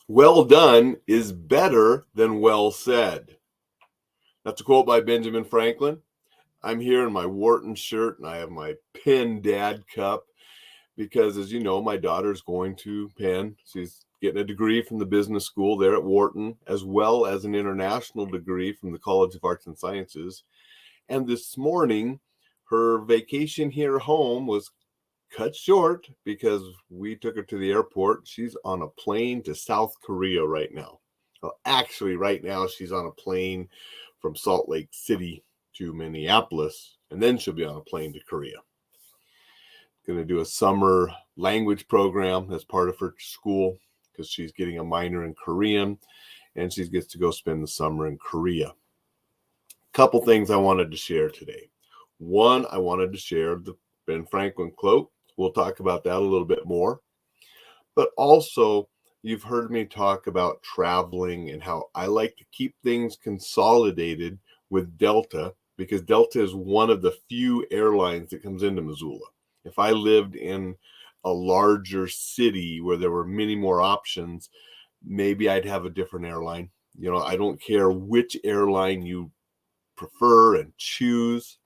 Well done is better than well said. That's a quote by Benjamin Franklin. I'm here in my Wharton shirt and I have my Penn Dad cup because, as you know, my daughter's going to Penn. She's getting a degree from the business school there at Wharton, as well as an international degree from the College of Arts and Sciences. And this morning, her vacation here home was cut short because we took her to the airport. She's on a plane to South Korea right now. Well, actually, right now, she's on a plane from Salt Lake City to Minneapolis, and then she'll be on a plane to Korea. Going to do a summer language program as part of her school because she's getting a minor in Korean, and she gets to go spend the summer in Korea. Couple things I wanted to share today. One, I wanted to share the Ben Franklin quote. We'll talk about that a little bit more. But also, you've heard me talk about traveling and how I like to keep things consolidated with Delta because Delta is one of the few airlines that comes into Missoula. If I lived in a larger city where there were many more options, maybe I'd have a different airline. You know, I don't care which airline you prefer and choose.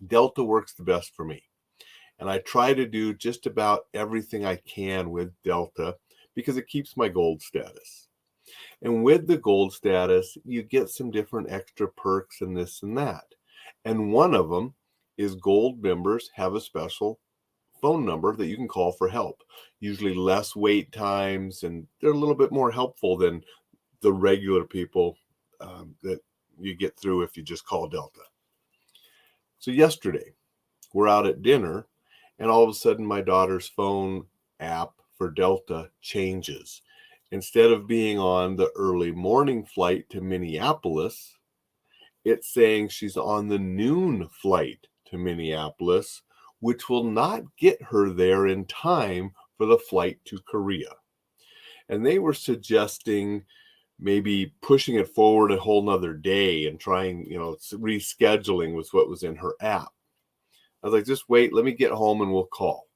Delta works the best for me. And I try to do just about everything I can with Delta because it keeps my gold status. And with the gold status, you get some different extra perks and this and that. And one of them is gold members have a special phone number that you can call for help. Usually less wait times, and they're a little bit more helpful than the regular people that you get through if you just call Delta. So yesterday, we're out at dinner, and all of a sudden my daughter's phone app for Delta changes. Instead of being on the early morning flight to Minneapolis, it's saying she's on the noon flight to Minneapolis, which will not get her there in time for the flight to Korea. And they were suggesting maybe pushing it forward a whole nother day and trying, rescheduling was what was in her app. I was like, just wait, let me get home and we'll call.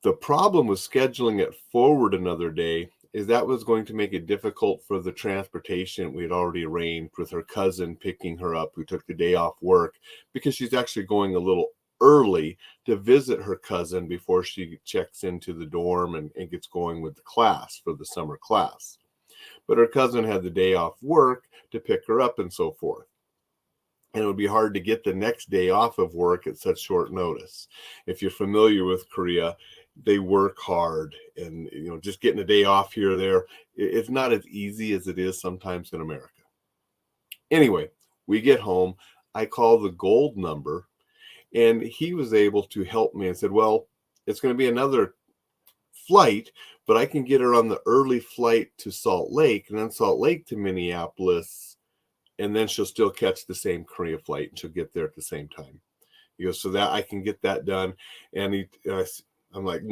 The problem with scheduling it forward another day is that was going to make it difficult for the transportation we had already arranged with her cousin picking her up who took the day off work because she's actually going a little early to visit her cousin before she checks into the dorm and gets going with the class for the summer class. But her cousin had the day off work to pick her up and so forth. And it would be hard to get the next day off of work at such short notice. If you're familiar with Korea, they work hard, and just getting a day off here or there, it's not as easy as it is sometimes in America. Anyway, we get home. I call the gold number, and he was able to help me and said, well, it's going to be another flight, but I can get her on the early flight to Salt Lake and then Salt Lake to Minneapolis, and then she'll still catch the same Korea flight and she'll get there at the same time. He goes, so that I can get that done. And I'm like,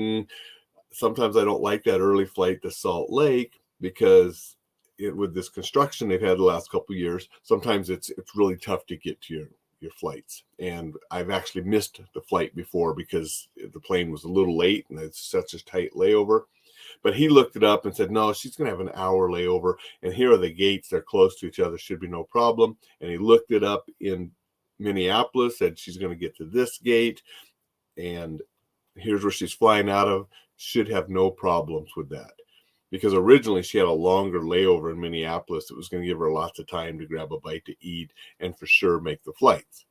sometimes I don't like that early flight to Salt Lake because with this construction they've had the last couple of years, sometimes it's really tough to get to your flights. And I've actually missed the flight before because the plane was a little late and it's such a tight layover. But he looked it up and said, no, she's going to have an hour layover. And here are the gates. They're close to each other. Should be no problem. And he looked it up in Minneapolis, said she's going to get to this gate. And here's where she's flying out of. Should have no problems with that. Because originally she had a longer layover in Minneapolis. It was going to give her lots of time to grab a bite to eat and for sure make the flights.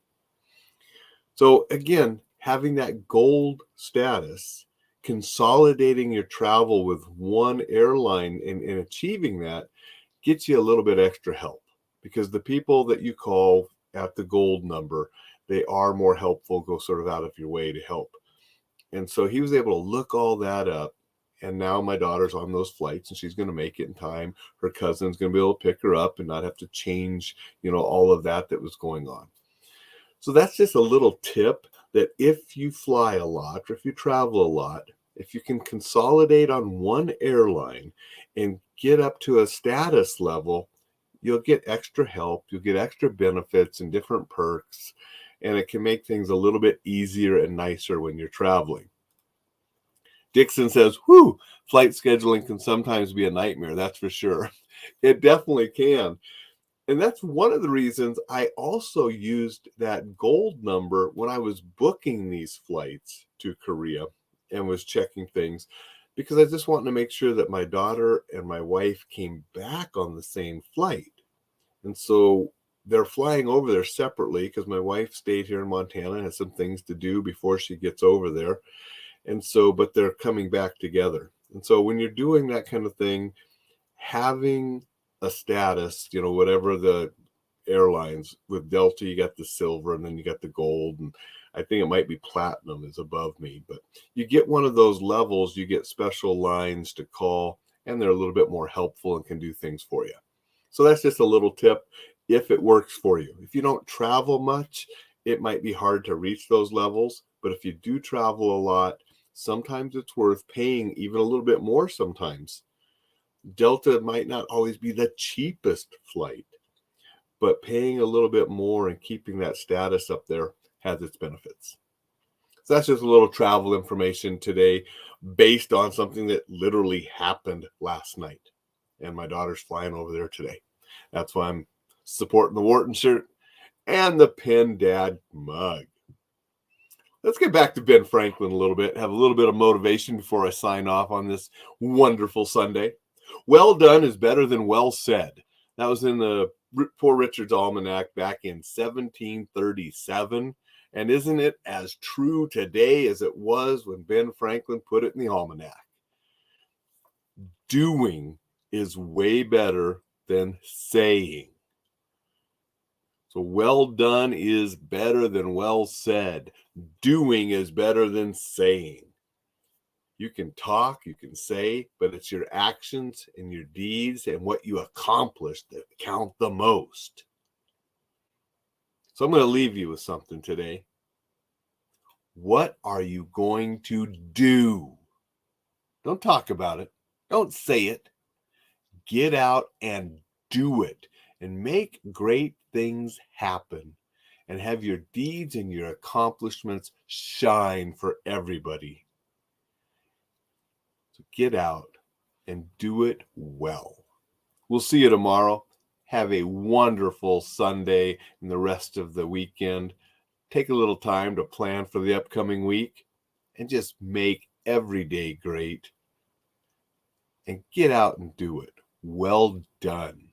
So again, having that gold status, consolidating your travel with one airline and achieving that gets you a little bit extra help because the people that you call at the gold number, they are more helpful, go sort of out of your way to help. And so he was able to look all that up. And now my daughter's on those flights and she's going to make it in time. Her cousin's going to be able to pick her up and not have to change, all of that was going on. So that's just a little tip that if you fly a lot or if you travel a lot, if you can consolidate on one airline and get up to a status level, you'll get extra help, you'll get extra benefits and different perks, and it can make things a little bit easier and nicer when you're traveling. Dixon says, whew, flight scheduling can sometimes be a nightmare. That's for sure. It definitely can. And that's one of the reasons I also used that gold number when I was booking these flights to Korea and was checking things, because I just wanted to make sure that my daughter and my wife came back on the same flight. And so they're flying over there separately because my wife stayed here in Montana and has some things to do before she gets over there. And so, but they're coming back together. And so when you're doing that kind of thing, having a status, whatever the airlines, with Delta, you got the silver and then you got the gold. And I think it might be platinum is above me, but you get one of those levels, you get special lines to call, and they're a little bit more helpful and can do things for you. So that's just a little tip if it works for you. If you don't travel much, it might be hard to reach those levels. But if you do travel a lot, sometimes it's worth paying even a little bit more sometimes. Delta might not always be the cheapest flight, but paying a little bit more and keeping that status up there has its benefits. So that's just a little travel information today based on something that literally happened last night. And my daughter's flying over there today. That's why I'm supporting the Wharton shirt and the Pin Dad mug. Let's get back to Ben Franklin a little bit, have a little bit of motivation before I sign off on this wonderful Sunday. Well done is better than well said. That was in the Poor Richard's Almanac back in 1737. And isn't it as true today as it was when Ben Franklin put it in the almanac? Doing is way better than saying. So well done is better than well said. Doing is better than saying. You can talk, you can say, but it's your actions and your deeds and what you accomplish that count the most. So I'm going to leave you with something today. What are you going to do? Don't talk about it. Don't say it. Get out and do it and make great things happen and have your deeds and your accomplishments shine for everybody. So get out and do it well. We'll see you tomorrow. Have a wonderful Sunday and the rest of the weekend. Take a little time to plan for the upcoming week and just make every day great. And get out and do it. Well done.